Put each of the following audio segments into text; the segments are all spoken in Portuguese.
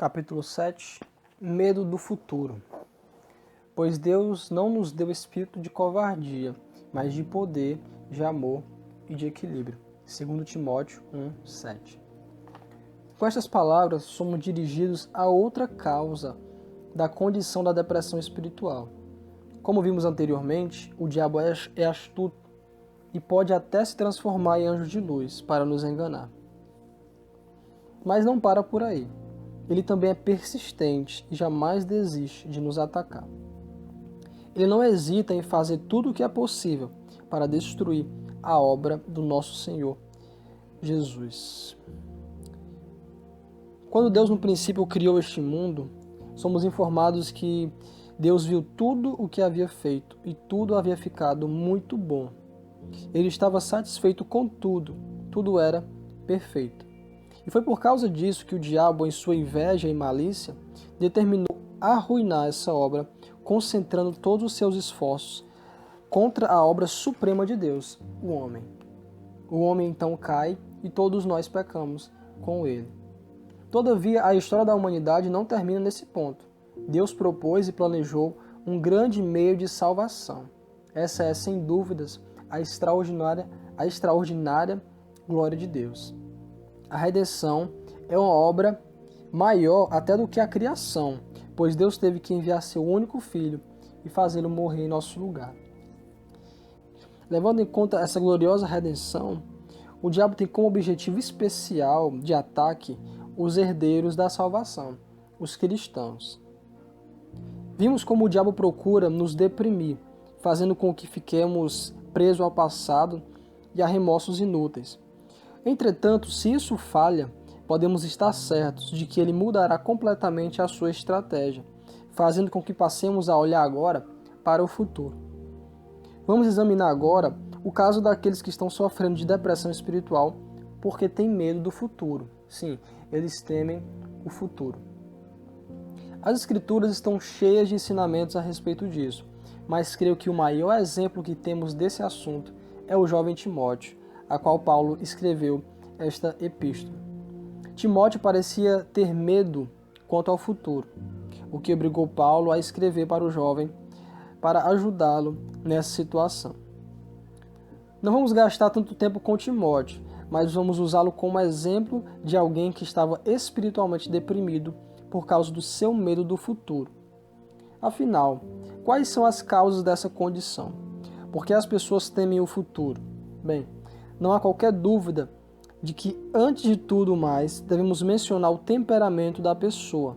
Capítulo 7. Medo do futuro. Pois Deus não nos deu espírito de covardia, mas de poder, de amor e de equilíbrio. 2 Timóteo 1:7. Com estas palavras, somos dirigidos a outra causa da condição da depressão espiritual. Como vimos anteriormente, o diabo é astuto e pode até se transformar em anjo de luz para nos enganar. Mas não para por aí. Ele também é persistente e jamais desiste de nos atacar. Ele não hesita em fazer tudo o que é possível para destruir a obra do nosso Senhor Jesus. Quando Deus no princípio criou este mundo, somos informados que Deus viu tudo o que havia feito e tudo havia ficado muito bom. Ele estava satisfeito com tudo, tudo era perfeito. E foi por causa disso que o diabo, em sua inveja e malícia, determinou arruinar essa obra, concentrando todos os seus esforços contra a obra suprema de Deus, o homem. O homem então cai e todos nós pecamos com ele. Todavia, a história da humanidade não termina nesse ponto. Deus propôs e planejou um grande meio de salvação. Essa é, sem dúvidas, a extraordinária glória de Deus. A redenção é uma obra maior até do que a criação, pois Deus teve que enviar seu único filho e fazê-lo morrer em nosso lugar. Levando em conta essa gloriosa redenção, o diabo tem como objetivo especial de ataque os herdeiros da salvação, os cristãos. Vimos como o diabo procura nos deprimir, fazendo com que fiquemos presos ao passado e a remorsos inúteis. Entretanto, se isso falha, podemos estar certos de que ele mudará completamente a sua estratégia, fazendo com que passemos a olhar agora para o futuro. Vamos examinar agora o caso daqueles que estão sofrendo de depressão espiritual porque têm medo do futuro. Sim, eles temem o futuro. As Escrituras estão cheias de ensinamentos a respeito disso, mas creio que o maior exemplo que temos desse assunto é o jovem Timóteo, a qual Paulo escreveu esta epístola. Timóteo parecia ter medo quanto ao futuro, o que obrigou Paulo a escrever para o jovem para ajudá-lo nessa situação. Não vamos gastar tanto tempo com Timóteo, mas vamos usá-lo como exemplo de alguém que estava espiritualmente deprimido por causa do seu medo do futuro. Afinal, quais são as causas dessa condição? Por que as pessoas temem o futuro? Bem, não há qualquer dúvida de que, antes de tudo mais, devemos mencionar o temperamento da pessoa.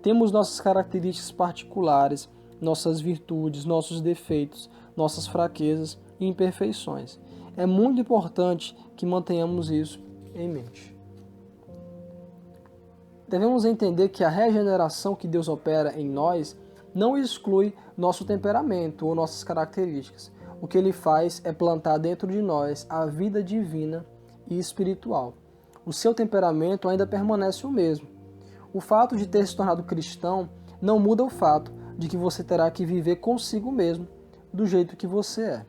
Temos nossas características particulares, nossas virtudes, nossos defeitos, nossas fraquezas e imperfeições. É muito importante que mantenhamos isso em mente. Devemos entender que a regeneração que Deus opera em nós não exclui nosso temperamento ou nossas características. O que ele faz é plantar dentro de nós a vida divina e espiritual. O seu temperamento ainda permanece o mesmo. O fato de ter se tornado cristão não muda o fato de que você terá que viver consigo mesmo, do jeito que você é.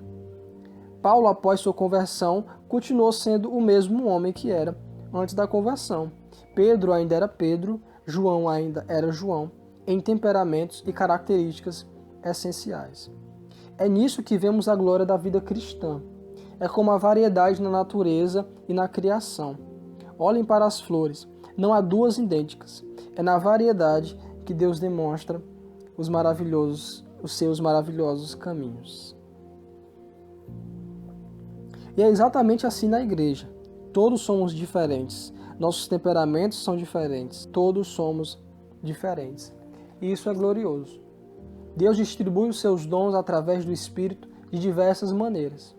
Paulo, após sua conversão, continuou sendo o mesmo homem que era antes da conversão. Pedro ainda era Pedro, João ainda era João, em temperamentos e características essenciais. É nisso que vemos a glória da vida cristã. É como a variedade na natureza e na criação. Olhem para as flores, não há duas idênticas. É na variedade que Deus demonstra os seus maravilhosos caminhos. E é exatamente assim na igreja. Todos somos diferentes. Nossos temperamentos são diferentes. Todos somos diferentes. E isso é glorioso. Deus distribui os seus dons através do Espírito de diversas maneiras.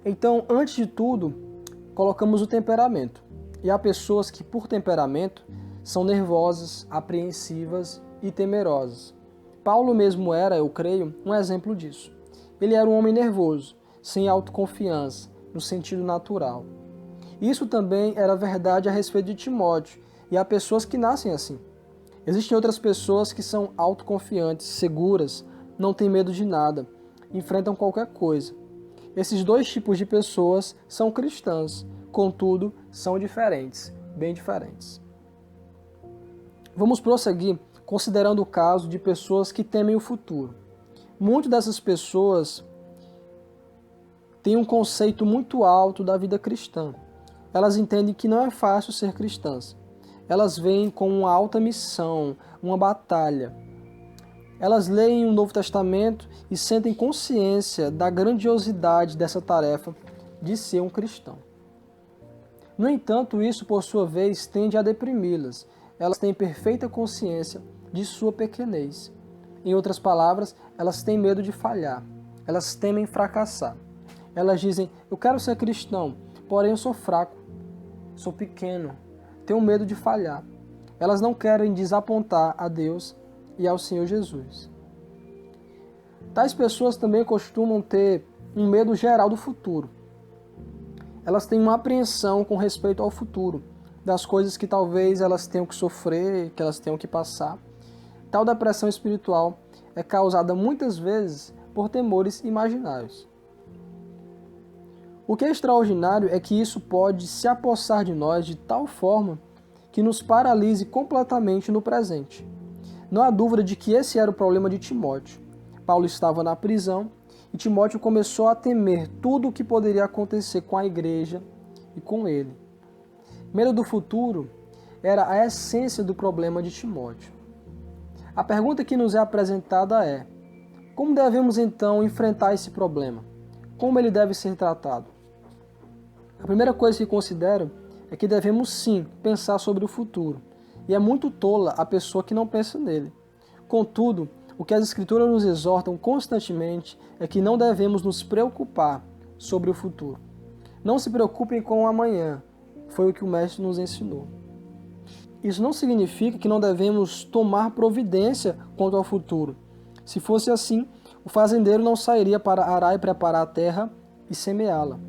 Então, antes de tudo, colocamos o temperamento. E há pessoas que, por temperamento, são nervosas, apreensivas e temerosas. Paulo mesmo era, eu creio, um exemplo disso. Ele era um homem nervoso, sem autoconfiança, no sentido natural. Isso também era verdade a respeito de Timóteo, e há pessoas que nascem assim. Existem outras pessoas que são autoconfiantes, seguras, não têm medo de nada, enfrentam qualquer coisa. Esses dois tipos de pessoas são cristãs, contudo, são diferentes, bem diferentes. Vamos prosseguir considerando o caso de pessoas que temem o futuro. Muitas dessas pessoas têm um conceito muito alto da vida cristã. Elas entendem que não é fácil ser cristãs. Elas veem como uma alta missão, uma batalha. Elas leem o Novo Testamento e sentem consciência da grandiosidade dessa tarefa de ser um cristão. No entanto, isso, por sua vez, tende a deprimi-las. Elas têm perfeita consciência de sua pequenez. Em outras palavras, elas têm medo de falhar. Elas temem fracassar. Elas dizem, eu quero ser cristão, porém eu sou fraco, sou pequeno, tenho medo de falhar. Elas não querem desapontar a Deus e ao Senhor Jesus. Tais pessoas também costumam ter um medo geral do futuro. Elas têm uma apreensão com respeito ao futuro, das coisas que talvez elas tenham que sofrer, que elas tenham que passar. Tal depressão espiritual é causada muitas vezes por temores imaginários. O que é extraordinário é que isso pode se apossar de nós de tal forma que nos paralise completamente no presente. Não há dúvida de que esse era o problema de Timóteo. Paulo estava na prisão e Timóteo começou a temer tudo o que poderia acontecer com a igreja e com ele. Medo do futuro era a essência do problema de Timóteo. A pergunta que nos é apresentada é: como devemos então enfrentar esse problema? Como ele deve ser tratado? A primeira coisa que considero é que devemos sim pensar sobre o futuro. E é muito tola a pessoa que não pensa nele. Contudo, o que as Escrituras nos exortam constantemente é que não devemos nos preocupar sobre o futuro. Não se preocupem com o amanhã, foi o que o Mestre nos ensinou. Isso não significa que não devemos tomar providência quanto ao futuro. Se fosse assim, o fazendeiro não sairia para arar e preparar a terra e semeá-la.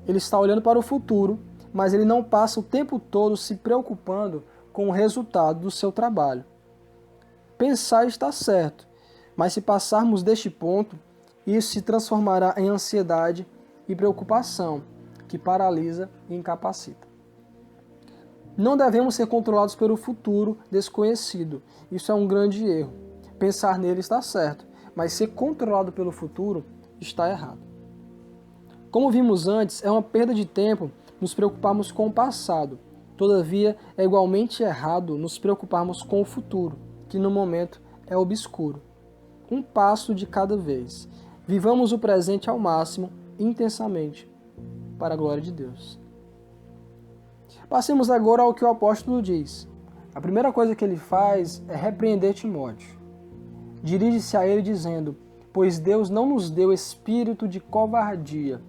Ele está olhando para o futuro, mas ele não passa o tempo todo se preocupando com o resultado do seu trabalho. Pensar está certo, mas se passarmos deste ponto, isso se transformará em ansiedade e preocupação, que paralisa e incapacita. Não devemos ser controlados pelo futuro desconhecido. Isso é um grande erro. Pensar nele está certo, mas ser controlado pelo futuro está errado. Como vimos antes, é uma perda de tempo nos preocuparmos com o passado. Todavia, é igualmente errado nos preocuparmos com o futuro, que no momento é obscuro. Um passo de cada vez. Vivamos o presente ao máximo, intensamente, para a glória de Deus. Passemos agora ao que o apóstolo diz. A primeira coisa que ele faz é repreender Timóteo. Dirige-se a ele dizendo, pois Deus não nos deu espírito de covardia,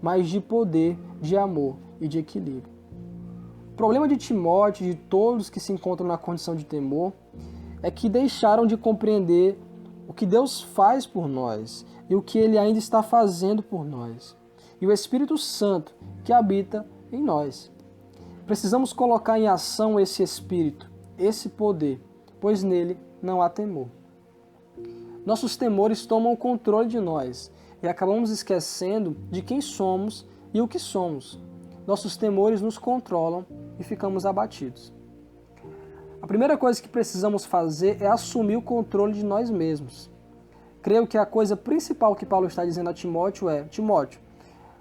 mas de poder, de amor e de equilíbrio. O problema de Timóteo e de todos que se encontram na condição de temor é que deixaram de compreender o que Deus faz por nós e o que Ele ainda está fazendo por nós. E o Espírito Santo que habita em nós. Precisamos colocar em ação esse Espírito, esse poder, pois nele não há temor. Nossos temores tomam o controle de nós e acabamos esquecendo de quem somos e o que somos. Nossos temores nos controlam e ficamos abatidos. A primeira coisa que precisamos fazer é assumir o controle de nós mesmos. Creio que a coisa principal que Paulo está dizendo a Timóteo é: Timóteo,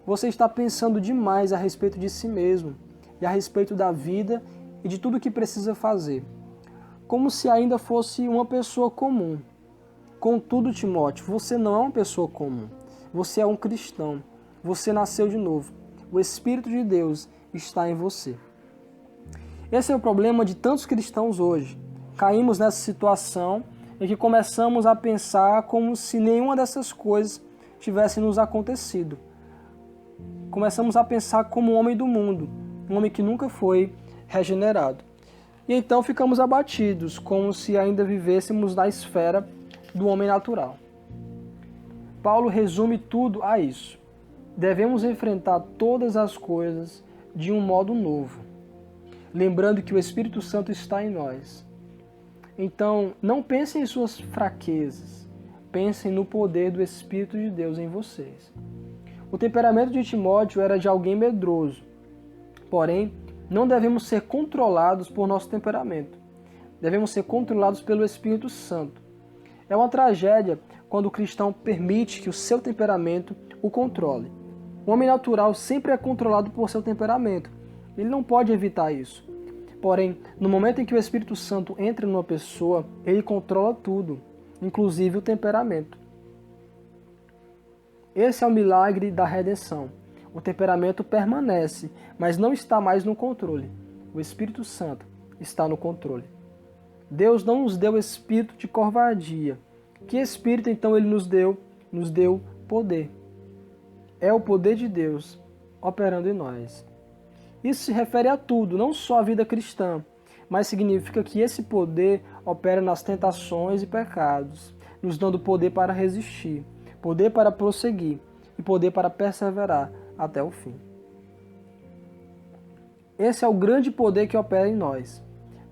você está pensando demais a respeito de si mesmo e a respeito da vida e de tudo o que precisa fazer, como se ainda fosse uma pessoa comum. Contudo, Timóteo, você não é uma pessoa comum. Você é um cristão. Você nasceu de novo. O Espírito de Deus está em você. Esse é o problema de tantos cristãos hoje. Caímos nessa situação em que começamos a pensar como se nenhuma dessas coisas tivesse nos acontecido. Começamos a pensar como um homem do mundo, um homem que nunca foi regenerado. E então ficamos abatidos, como se ainda vivêssemos na esfera do homem natural. Paulo resume tudo a isso. Devemos enfrentar todas as coisas de um modo novo, lembrando que o Espírito Santo está em nós. Então, não pensem em suas fraquezas, pensem no poder do Espírito de Deus em vocês. O temperamento de Timóteo era de alguém medroso, porém, não devemos ser controlados por nosso temperamento. devemos ser controlados pelo Espírito Santo. É uma tragédia quando o cristão permite que o seu temperamento o controle. O homem natural sempre é controlado por seu temperamento. Ele não pode evitar isso. Porém, no momento em que o Espírito Santo entra numa pessoa, ele controla tudo, inclusive o temperamento. Esse é o milagre da redenção. O temperamento permanece, mas não está mais no controle. O Espírito Santo está no controle. Deus não nos deu espírito de covardia. Que espírito então ele nos deu? Nos deu poder. É o poder de Deus operando em nós. Isso se refere a tudo, não só a vida cristã, mas significa que esse poder opera nas tentações e pecados, nos dando poder para resistir, poder para prosseguir e poder para perseverar até o fim. Esse é o grande poder que opera em nós.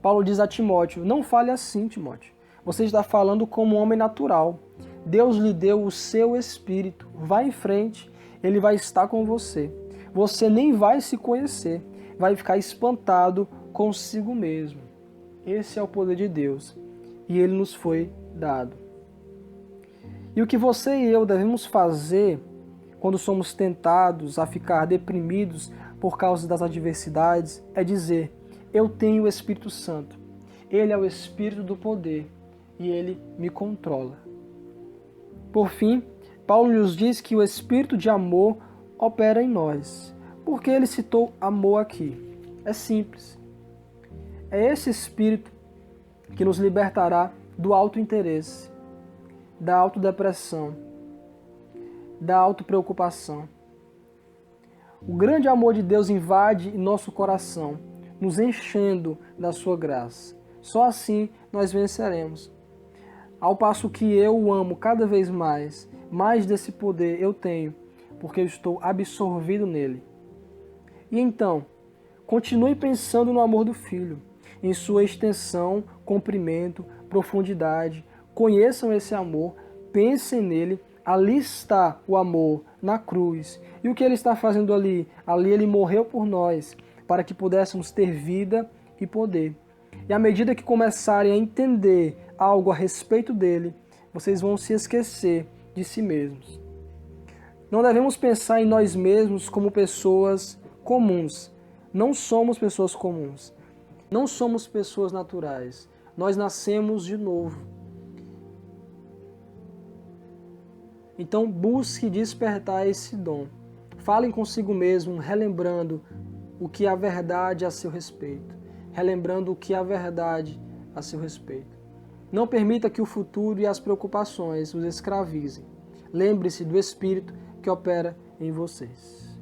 Paulo diz a Timóteo: não fale assim, Timóteo. Você está falando como um homem natural. Deus lhe deu o seu espírito. Vá em frente, ele vai estar com você. Você nem vai se conhecer, vai ficar espantado consigo mesmo. Esse é o poder de Deus e ele nos foi dado. E o que você e eu devemos fazer quando somos tentados a ficar deprimidos por causa das adversidades é dizer: eu tenho o Espírito Santo. Ele é o Espírito do poder e ele me controla. Por fim, Paulo nos diz que o Espírito de amor opera em nós. Por que ele citou amor aqui? É simples. É esse Espírito que nos libertará do autointeresse, da autodepressão, da autopreocupação. O grande amor de Deus invade nosso coração, nos enchendo da sua graça. Só assim nós venceremos. Ao passo que eu o amo cada vez mais, mais desse poder eu tenho, porque eu estou absorvido nele. E então, continue pensando no amor do Filho, em sua extensão, comprimento, profundidade. Conheçam esse amor, pensem nele. Ali está o amor na cruz. E o que ele está fazendo ali? Ali ele morreu por nós, para que pudéssemos ter vida e poder. E à medida que começarem a entender algo a respeito dele, vocês vão se esquecer de si mesmos. Não devemos pensar em nós mesmos como pessoas comuns. Não somos pessoas comuns. Não somos pessoas naturais. Nós nascemos de novo. Então busque despertar esse dom. Falem consigo mesmo, relembrando o que é verdade a seu respeito. Relembrando o que é verdade a seu respeito. Não permita que o futuro e as preocupações os escravizem. Lembre-se do Espírito que opera em vocês.